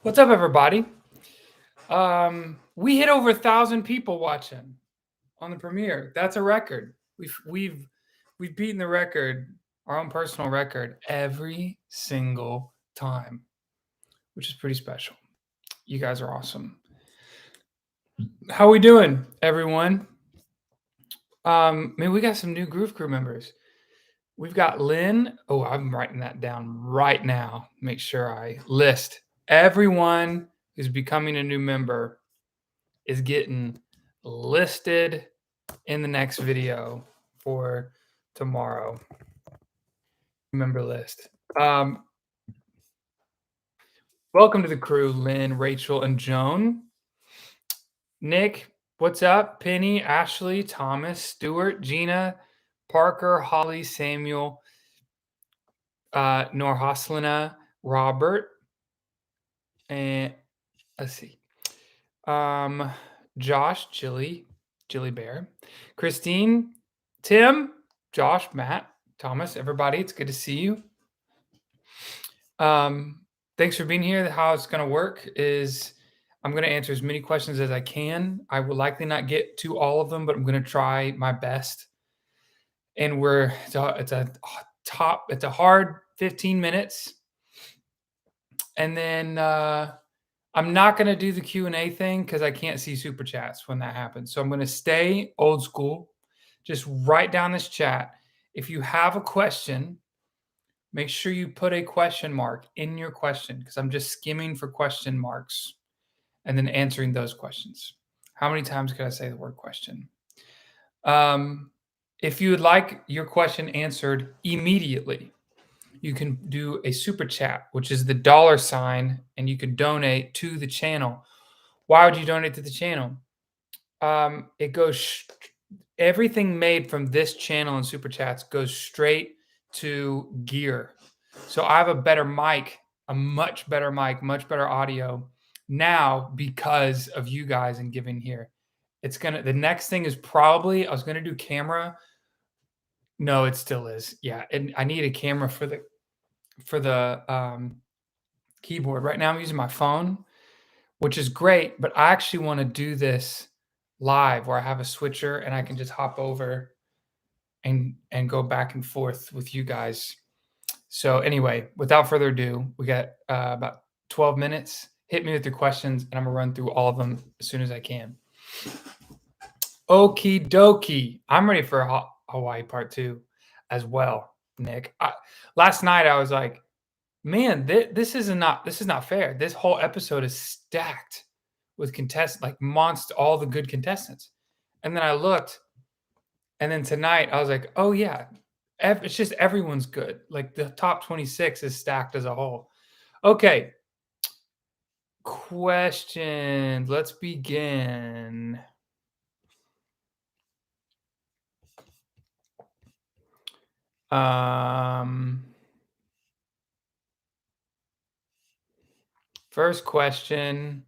What's up, everybody? We hit over 1,000 people watching on the premiere. That's a record. We've beaten the record, our own personal record, every single time, which is pretty special. You guys are awesome. How we doing, everyone? Man, we got some new Groove Crew members. We've got Lynn. Oh, I'm writing that down right now. Make sure I list everyone who's becoming a new member is getting listed in the next video for tomorrow. Member list. Welcome to the crew, Lynn, Rachel, and Joan. Nick, what's up? Penny, Ashley, Thomas, Stuart, Gina, Parker, Holly, Samuel, Norhaslina, Robert, and let's see. Josh, Jilly Bear, Christine, Tim, Josh, Matt, Thomas, everybody. It's good to see you. Thanks for being here. How it's going to work is I'm going to answer as many questions as I can. I will likely not get to all of them, but I'm going to try my best. And it's a hard 15 minutes. And then I'm not going to do the Q&A thing because I can't see super chats when that happens. So I'm going to stay old school. Just write down this chat. If you have a question, make sure you put a question mark in your question because I'm just skimming for question marks and then answering those questions. How many times could I say the word question? If you would like your question answered immediately, you can do a super chat, which is the $, and you can donate to the channel. Why would you donate to the channel? It goes everything made from this channel and super chats goes straight to gear. So I have a better mic, a much better mic, much better audio now because of you guys and giving here. The next thing is probably, I was going to do camera. No, it still is. Yeah. And I need a camera for the keyboard. Right now I'm using my phone, which is great, but I actually want to do this live where I have a switcher and I can just hop over and go back and forth with you guys. So anyway, without further ado, we got about 12 minutes. Hit me with your questions, and I'm gonna run through all of them as soon as I can. Okie dokie. I'm ready for Hawaii Part 2 as well, Nick. Last night I was like, man, this is not fair. This whole episode is stacked with contestants, like all the good contestants. And then I looked, and then tonight I was like, oh yeah, it's just everyone's good. Like the top 26 is stacked as a whole. Okay. Questions. Let's begin. First question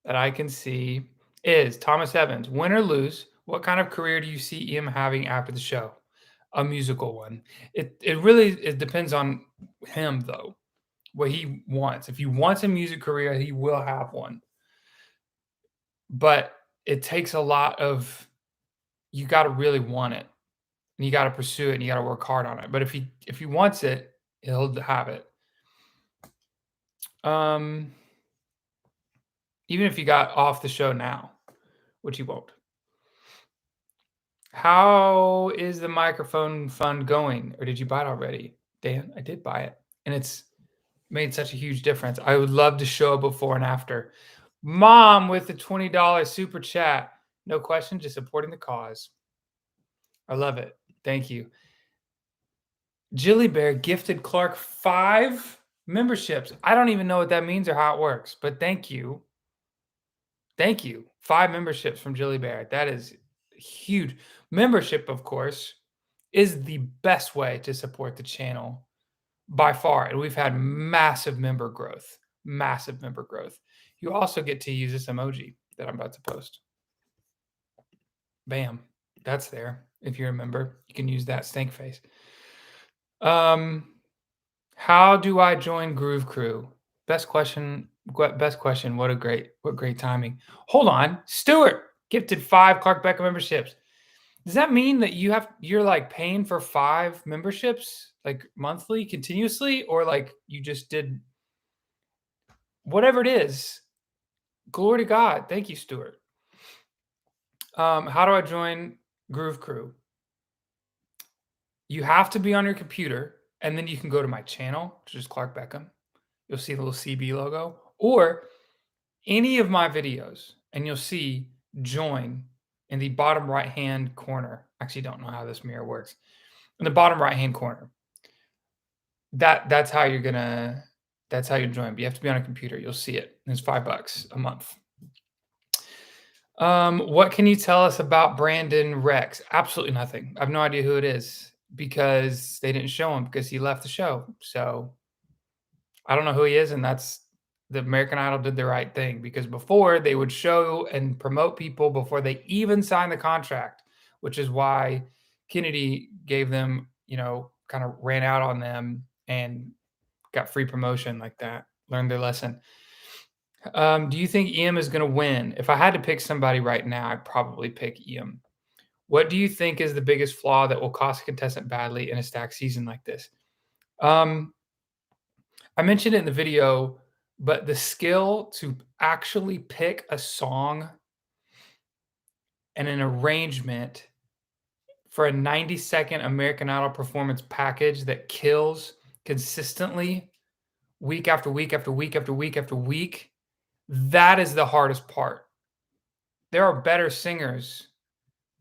that I can see is Thomas Evans. Win or lose, what kind of career do you see him having after the show? A musical one. It really depends on him though, what he wants. If he wants a music career, he will have one. But it takes a lot of, you got to really want it, and you got to pursue it, and you got to work hard on it. But if he wants it, he'll have it. Even if he got off the show now, which he won't. How is the microphone fund going? Or did you buy it already? Dan, I did buy it. And it's made such a huge difference. I would love to show before and after. Mom with the $20 super chat. No question, just supporting the cause. I love it. Thank you. Jilly Bear gifted Clark 5 memberships. I don't even know what that means or how it works, but thank you. Thank you. 5 memberships from Jilly Bear. That is huge. Membership, of course, is the best way to support the channel by far. And we've had massive member growth. Massive member growth. You also get to use this emoji that I'm about to post. Bam. That's there. If you remember, you can use that stank face. How do I join Groove Crew? Best question. Best question. What great timing. Hold on, Stuart gifted 5 Clark Beckham memberships. Does that mean that you're like paying for 5 memberships like monthly continuously, or like you just did whatever it is? Glory to God. Thank you, Stuart. How do I join Groove Crew? You have to be on your computer, and then you can go to my channel, which is Clark Beckham. You'll see the little CB logo, or any of my videos, and you'll see join in the bottom right hand corner. Actually, don't know how this mirror works. In the bottom right hand corner. That's how you're gonna that's how you join. But you have to be on a computer. You'll see it. It's $5 a month. What can you tell us about Brandon Rex? Absolutely nothing. I have no idea who it is because they didn't show him because he left the show. So I don't know who he is, and that's the American Idol did the right thing because before they would show and promote people before they even signed the contract, which is why Kennedy gave them, kind of ran out on them and got free promotion like that. Learned their lesson. Do you think EM is going to win? If I had to pick somebody right now, I'd probably pick EM. What do you think is the biggest flaw that will cost a contestant badly in a stacked season like this? Um, I mentioned it in the video, but the skill to actually pick a song and an arrangement for a 90-second American Idol performance package that kills consistently week after week after week after week after week, that is the hardest part. There are better singers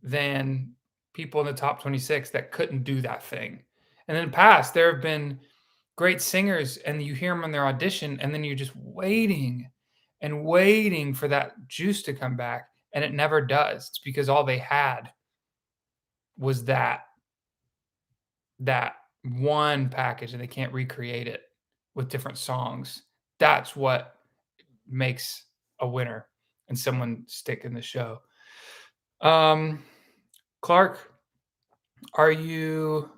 than people in the top 26 that couldn't do that thing. And in the past, there have been great singers, and you hear them in their audition, and then you're just waiting and waiting for that juice to come back, and it never does. It's because all they had was that one package, and they can't recreate it with different songs. That's what makes a winner and someone stick in the show. Clark, are you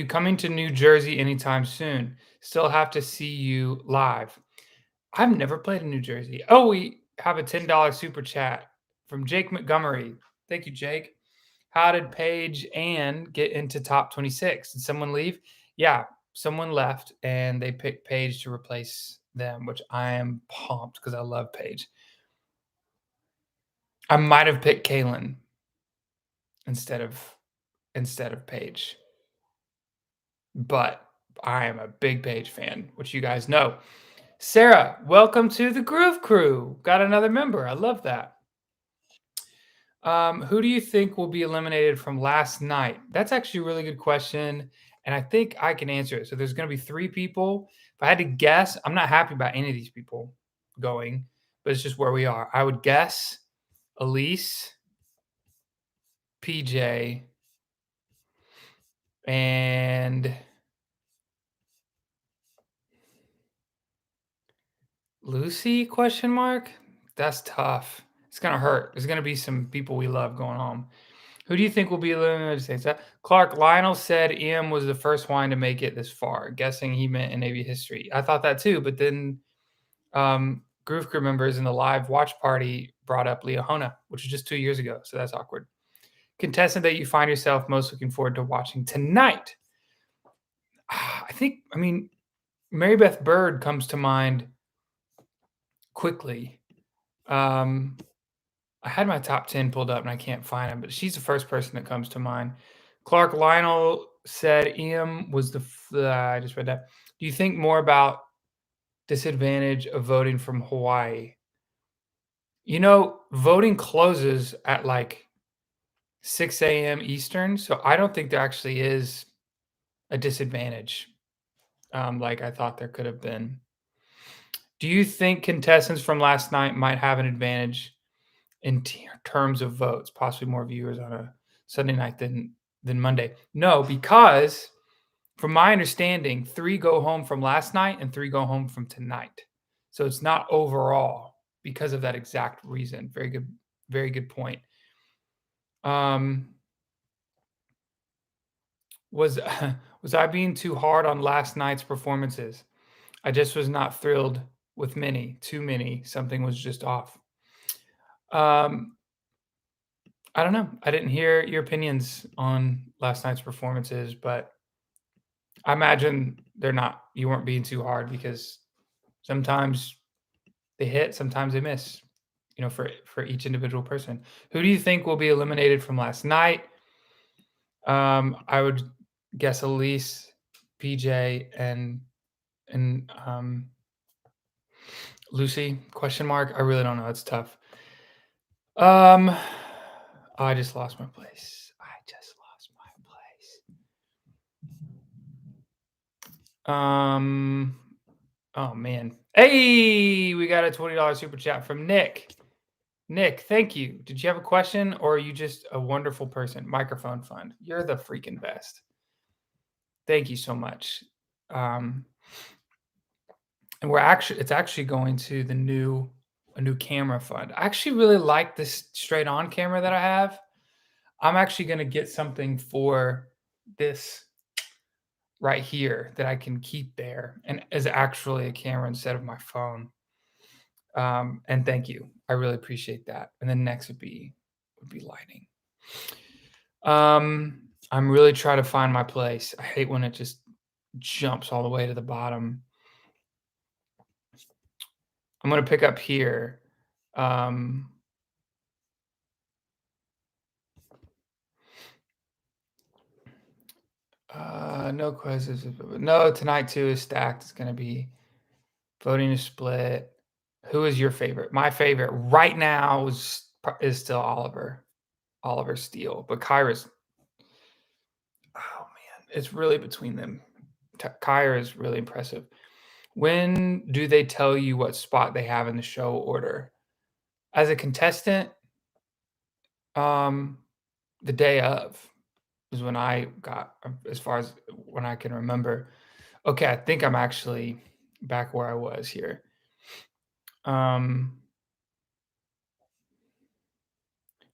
coming to New Jersey anytime soon? Still have to see you live. I've never played in New Jersey. Oh, we have a $10 super chat from Jake Montgomery. Thank you, Jake. How did Paige Ann get into top 26? Did someone leave? Yeah, someone left and they picked Paige to replace them, which I am pumped because I love Paige. I might have picked Kaylin instead of Paige. But I am a big Paige fan, which you guys know. Sarah, welcome to the Groove Crew. Got another member. I love that. Who do you think will be eliminated from last night? That's actually a really good question, and I think I can answer it. So there's going to be 3 people. If I had to guess, I'm not happy about any of these people going, but it's just where we are. I would guess Elise, PJ, and Lucy? Question mark. That's tough. It's gonna hurt. There's gonna be some people we love going home. Who do you think will be eliminated? Clark Lionel said Ian was the first wine to make it this far. Guessing he meant in Navy history. I thought that too, but then Groove Crew members in the live watch party brought up Leahona, which was just 2 years ago, so that's awkward. Contestant that you find yourself most looking forward to watching tonight. I mean, Mary Beth Bird comes to mind quickly. I had my top 10 pulled up and I can't find him, but she's the first person that comes to mind. Clark Lionel said EM was I just read that. Do you think more about disadvantage of voting from Hawaii? Voting closes at like 6 a.m. Eastern, so I don't think there actually is a disadvantage like I thought there could have been. Do you think contestants from last night might have an advantage in terms of votes, possibly more viewers on a Sunday night than Monday? No, because from my understanding, 3 go home from last night and 3 go home from tonight. So it's not overall because of that exact reason. Very good point. Was was I being too hard on last night's performances? I just was not thrilled with many, too many. Something was just off. Um, I don't know. I didn't hear your opinions on last night's performances, but I imagine they're not you weren't being too hard because sometimes they hit, sometimes they miss, for each individual person. Who do you think will be eliminated from last night? I would guess Elise, PJ, and Lucy? Question mark. I really don't know. It's tough. Oh, I just lost my place. I just lost my place. Oh man. Hey, we got a $20 super chat from Nick. Nick, thank you. Did you have a question or are you just a wonderful person? Microphone fund. You're the freaking best. Thank you so much. Um, and it's actually going to a new camera fund. I actually really like this straight on camera that I have. I'm actually going to get something for this right here that I can keep there and is actually a camera instead of my phone. And thank you. I really appreciate that. And then next would be lighting. I'm really trying to find my place. I hate when it just jumps all the way to the bottom. I'm gonna pick up here. Um, no quizzes. No, tonight too is stacked. It's gonna be voting is split. Who is your favorite? My favorite right now is still Oliver Steele, but Kyra's. Oh man, it's really between them. Kyra is really impressive. When do they tell you what spot they have in the show order? As a contestant, um, the day of is when I got, as far as when I can remember. Okay, I think I'm actually back where I was here. Um,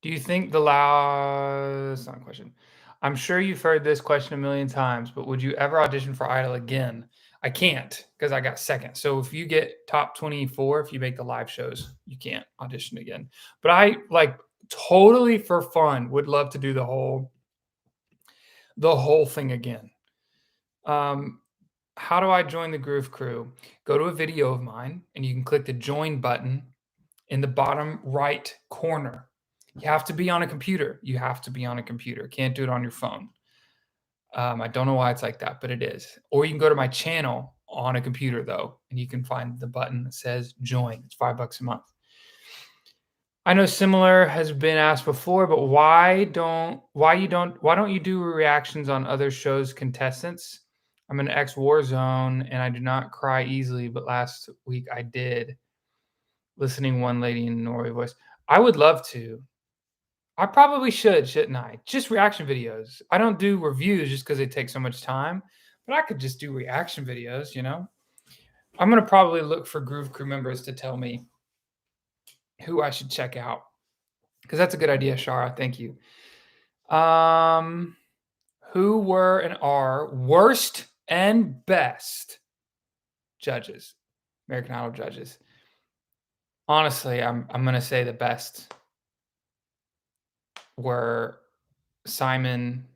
do you think the loud? That's not a question. I'm sure you've heard this question a million times, but would you ever audition for Idol again? I can't because I got second. So if you get top 24, if you make the live shows, you can't audition again. But I like totally for fun would love to do the whole thing again. Um, how do I join the Groove Crew? Go to a video of mine and you can click the join button in the bottom right corner. You have to be on a computer. You have to be on a computer. Can't do it on your phone. I don't know why it's like that, but it is. Or you can go to my channel on a computer though, and you can find the button that says join. It's $5 a month. I know similar has been asked before, but why don't you do reactions on other shows contestants? I'm an ex Warzone and I do not cry easily, but last week I did. Listening one lady in Norway voice. I would love to. I probably should, shouldn't I? Just reaction videos. I don't do reviews just because they take so much time, but I could just do reaction videos. I'm gonna probably look for Groove Crew members to tell me who I should check out because that's a good idea, Shara. Thank you. Um, who were and are worst and best judges, American Idol judges? Honestly, I'm gonna say the best were Simon.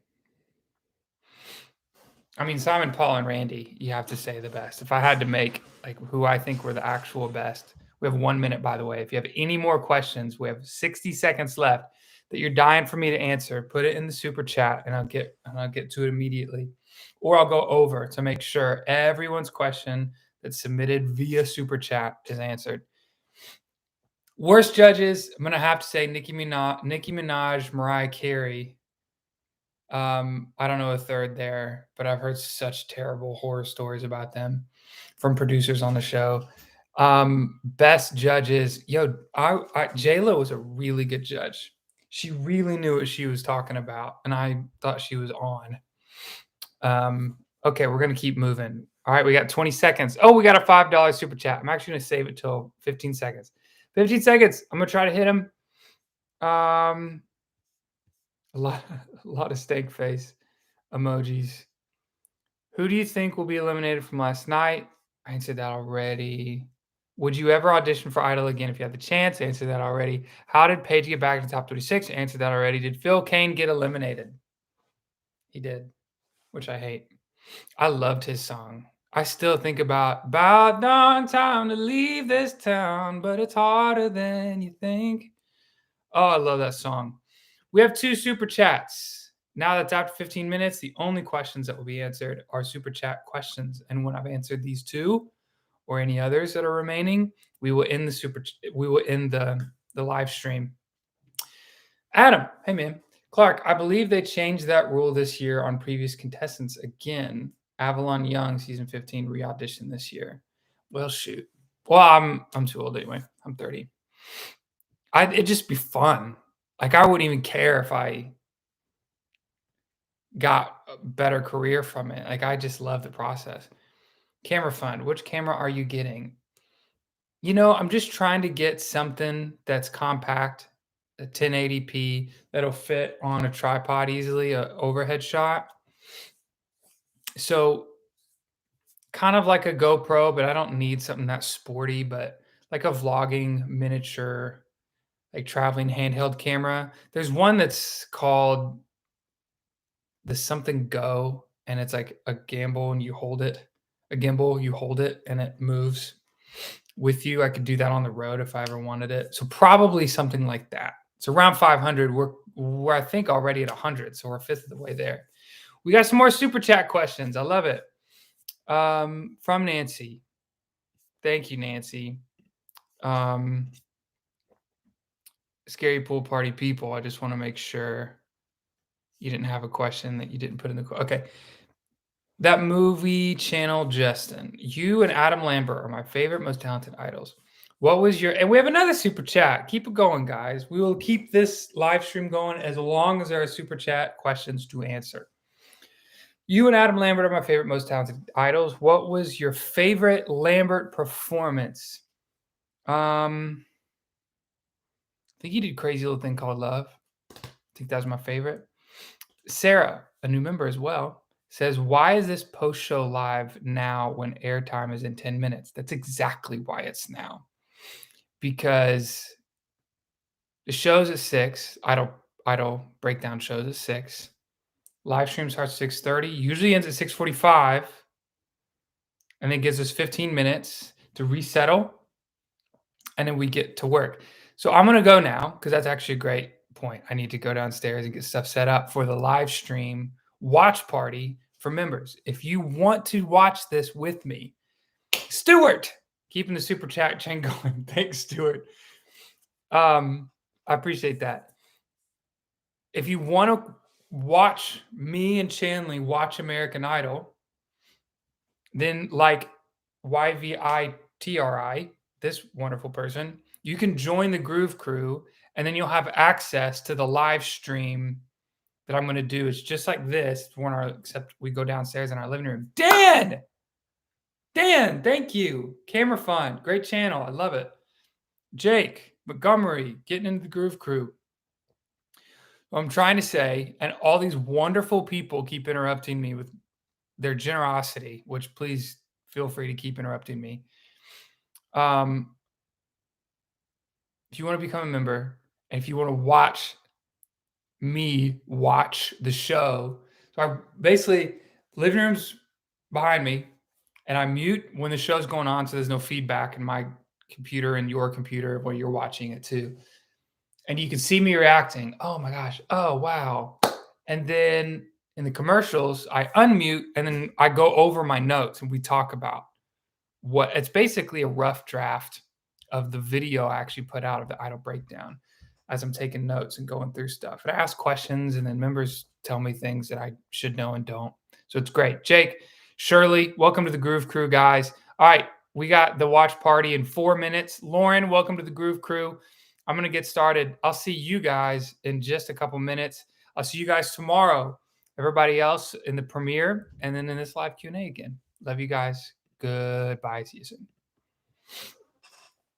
I mean, Simon, Paul, and Randy. You have to say the best. If I had to make like who I think were the actual best, we have 1 minute, by the way. If you have any more questions, we have 60 seconds left that you're dying for me to answer. Put it in the super chat, and I'll get to it immediately, or I'll go over to make sure everyone's question that's submitted via super chat is answered. Worst judges, I'm gonna have to say Nicki Minaj, Mariah Carey. I don't know a third there, but I've heard such terrible horror stories about them from producers on the show. Best judges, J-Lo was a really good judge. She really knew what she was talking about, and I thought she was on. Okay, we're gonna keep moving. All right, we got 20 seconds. Oh, we got a $5 super chat. I'm actually gonna save it till 15 seconds. 15 seconds. I'm gonna try to hit him. Um, a lot, a lot of steak face emojis. Who do you think will be eliminated from last night? I answered that already. Would you ever audition for Idol again if you had the chance? Answered that already. How did Paige get back to the top 36? Answered that already. Did Phil Kane get eliminated? He did, which I hate. I loved his song. I still think about dawn time to leave this town, but it's harder than you think. Oh, I love that song. We have 2 super chats. Now that's after 15 minutes, the only questions that will be answered are super chat questions. And when I've answered these 2 or any others that are remaining, we will end the live stream. Adam, hey man. Clark, I believe they changed that rule this year on previous contestants again. Avalon Young, season 15, re-audition this year. Well, shoot. Well, I'm too old anyway. I'm 30. It'd just be fun. Like, I wouldn't even care if I got a better career from it. Like, I just love the process. Camera fund. Which camera are you getting? I'm just trying to get something that's compact, a 1080p that'll fit on a tripod easily, a overhead shot. So kind of like a GoPro, but I don't need something that sporty, but like a vlogging miniature, like traveling handheld camera. There's one that's called the something Go, and it's like a gimbal and you hold it. A gimbal, you hold it and it moves with you. I could do that on the road if I ever wanted it. So probably something like that. It's around 500. We're I think already at 100, so we're a fifth of the way there. We got some more super chat questions. I love it. From Nancy. Thank you, Nancy. Scary pool party people. I just want to make sure you didn't have a question that you didn't put in the okay. That movie channel, Justin. You and Adam Lambert are my favorite, most talented idols. What was your and we have another super chat. Keep it going, guys. We will keep this live stream going as long as there are super chat questions to answer. You and Adam Lambert are my favorite, most talented idols. What was your favorite Lambert performance? I think he did Crazy Little Thing Called Love. I think that was my favorite. Sarah, a new member as well, says, why is this post-show live now when airtime is in 10 minutes? That's exactly why it's now. Because the show's at 6. Idol breakdown shows at 6. Live stream starts at 6:30. Usually ends at 6:45. And then gives us 15 minutes to resettle. And then we get to work. So I'm going to go now because that's actually a great point. I need to go downstairs and get stuff set up for the live stream watch party for members. If you want to watch this with me, Stuart, keeping the super chat chain going. Thanks, Stuart. I appreciate that. If you want to watch me and Chanley watch American Idol, then like YVITRI, this wonderful person, you can join the Groove Crew and then you'll have access to the live stream that I'm going to do. It's just like this, except we go downstairs in our living room. Dan, thank you. Camera Fund, great channel. I love it. Jake Montgomery, getting into the Groove Crew. What I'm trying to say, and all these wonderful people keep interrupting me with their generosity, which please feel free to keep interrupting me. If you want to become a member, and if you want to watch me watch the show, so I basically living room's behind me, and I mute when the show's going on, so there's no feedback in my computer and your computer where you're watching it too. And you can see me reacting. Oh my gosh. Oh wow. And then in the commercials, I unmute and then I go over my notes and we talk about what it's basically a rough draft of the video I actually put out of the Idol breakdown as I'm taking notes and going through stuff. And I ask questions and then members tell me things that I should know and don't. So it's great. Jake, Shirley, welcome to the Groove Crew, guys. All right, we got the watch party in 4 minutes. Lauren, welcome to the Groove Crew. I'm going to get started. I'll see you guys in just a couple minutes. I'll see you guys tomorrow. Everybody else in the premiere and then in this live Q&A again. Love you guys. Goodbye. See you soon.